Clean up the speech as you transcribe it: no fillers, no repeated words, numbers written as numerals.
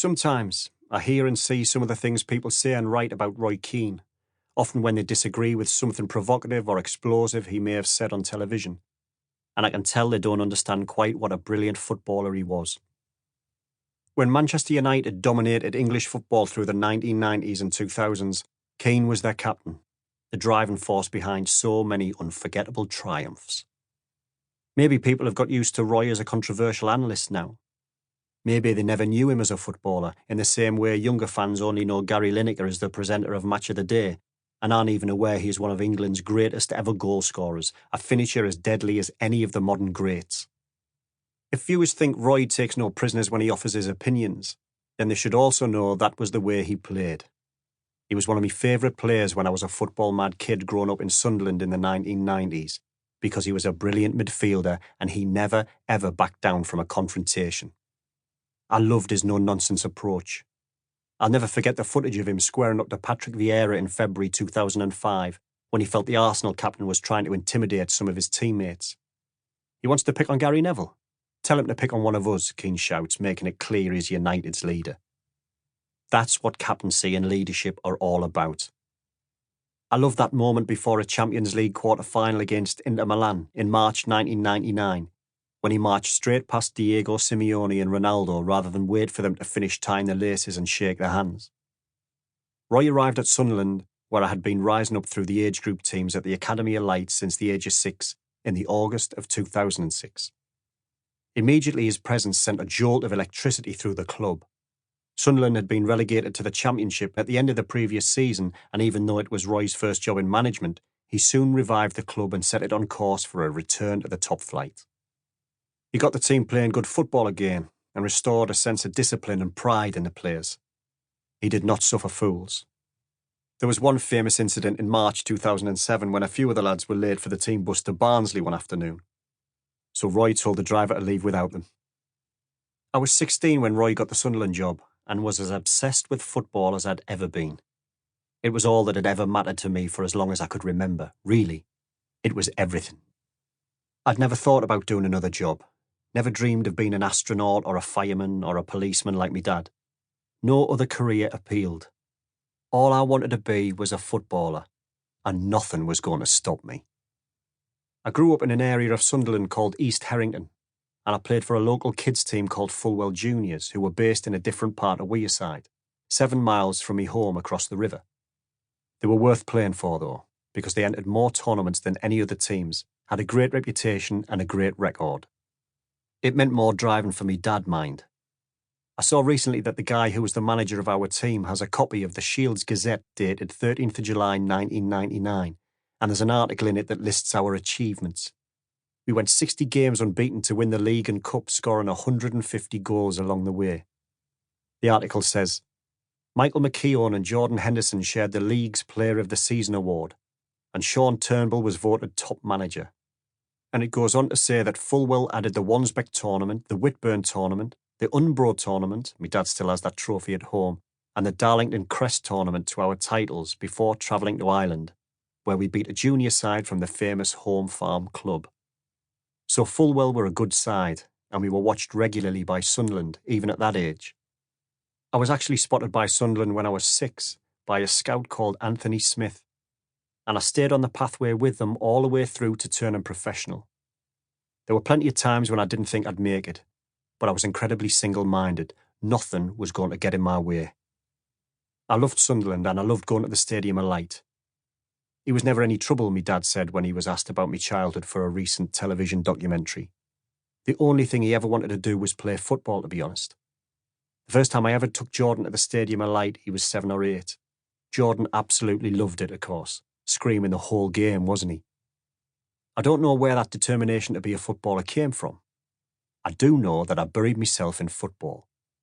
Sometimes I hear and see some of the things people say and write about Roy Keane, often when they disagree with something provocative or explosive he may have said on television, and I can tell they don't understand quite what a brilliant footballer he was. When Manchester United dominated English football through the 1990s and 2000s, Keane was their captain, the driving force behind so many unforgettable triumphs. Maybe people have got used to Roy as a controversial analyst now. Maybe they never knew him as a footballer, in the same way younger fans only know Gary Lineker as the presenter of Match of the Day, and aren't even aware he is one of England's greatest ever goal scorers, a finisher as deadly as any of the modern greats. If viewers think Roy takes no prisoners when he offers his opinions, then they should also know that was the way he played. He was one of my favourite players when I was a football-mad kid growing up in Sunderland in the 1990s, because he was a brilliant midfielder and he never, ever backed down from a confrontation. I loved his no-nonsense approach. I'll never forget the footage of him squaring up to Patrick Vieira in February 2005, when he felt the Arsenal captain was trying to intimidate some of his teammates. He wants to pick on Gary Neville. Tell him to pick on one of us, Keane shouts, making it clear he's United's leader. That's what captaincy and leadership are all about. I love that moment before a Champions League quarter-final against Inter Milan in March 1999, when he marched straight past Diego Simeone and Ronaldo rather than wait for them to finish tying their laces and shake their hands. Roy arrived at Sunderland, where I had been rising up through the age group teams at the Academy of Light since the age of 6, in the August of 2006. Immediately his presence sent a jolt of electricity through the club. Sunderland had been relegated to the Championship at the end of the previous season, and even though it was Roy's first job in management, he soon revived the club and set it on course for a return to the top flight. He got the team playing good football again and restored a sense of discipline and pride in the players. He did not suffer fools. There was one famous incident in March 2007 when a few of the lads were late for the team bus to Barnsley one afternoon. So Roy told the driver to leave without them. I was 16 when Roy got the Sunderland job and was as obsessed with football as I'd ever been. It was all that had ever mattered to me for as long as I could remember, really. It was everything. I'd never thought about doing another job, never dreamed of being an astronaut or a fireman or a policeman like me dad. No other career appealed. All I wanted to be was a footballer, and nothing was going to stop me. I grew up in an area of Sunderland called East Harrington, and I played for a local kids team called Fulwell Juniors, who were based in a different part of Wearside, 7 miles from me home across the river. They were worth playing for, though, because they entered more tournaments than any other teams, had a great reputation and a great record. It meant more driving for me dad, mind. I saw recently that the guy who was the manager of our team has a copy of the Shields Gazette dated 13th of July 1999, and there's an article in it that lists our achievements. We went 60 games unbeaten to win the league and cup, scoring 150 goals along the way. The article says, Michael McKeown and Jordan Henderson shared the league's Player of the Season award, and Sean Turnbull was voted top manager. And it goes on to say that Fulwell added the Wansbeck tournament, the Whitburn tournament, the Umbro tournament, my dad still has that trophy at home, and the Darlington Crest tournament to our titles before travelling to Ireland, where we beat a junior side from the famous Home Farm club. So Fulwell were a good side, and we were watched regularly by Sunderland, even at that age. I was actually spotted by Sunderland when I was 6, by a scout called Anthony Smith, and I stayed on the pathway with them all the way through to turning professional. There were plenty of times when I didn't think I'd make it, but I was incredibly single-minded. Nothing was going to get in my way. I loved Sunderland, and I loved going to the Stadium of Light. He was never any trouble, me dad said when he was asked about my childhood for a recent television documentary. The only thing he ever wanted to do was play football, to be honest. The first time I ever took Jordan to the Stadium of Light, he was 7 or 8. Jordan absolutely loved it, of course, screaming the whole game, wasn't he? I don't know where that determination to be a footballer came from. I do know that I buried myself in football.